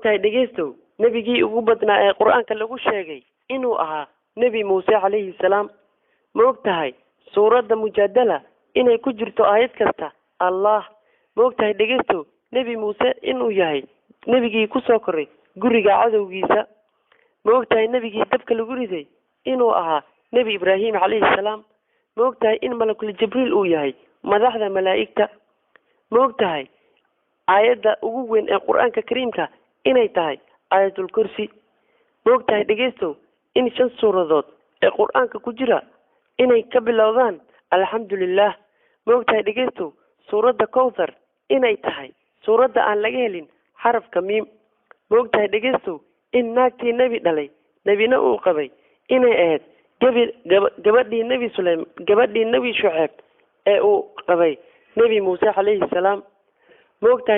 moogtahay dhegeysto nabigii ugu badnaa ee quraanka lagu sheegay inuu ahaa nabi Muuse alayhi salaam moogtahay suurada mujaadala inay ku jirto aayad kasta Allah moogtahay dhegeysto nabi Muuse inuu yahay nabigii ku soo koray guriga cadowgiisa moogtahay nabigii dabka lagu riday inuu ahaa nabi Ibrahim alayhi salaam moogtahay in malakul jibriil uu yahay madaxda malaa'ikta moogtahay aayada ugu weyn ee quraanka kariimka inay tahay aayatul kursi moogtahay dhegeysto in 5 suuradood ee quraanka ku jira inay ka bilowdaan alxamdulillah moogtahay dhegeysto suurada kawthar inay tahay suurada aan laga helin xarafka miim moogtahay dhegeysto in naagtii nabi dhalay nabina uu qabay inay ahayd gabadhii nabi Suleymaan gabadhii nabi Shucayb ee uu qabay nabi Muuse alayhi salaam moogtahay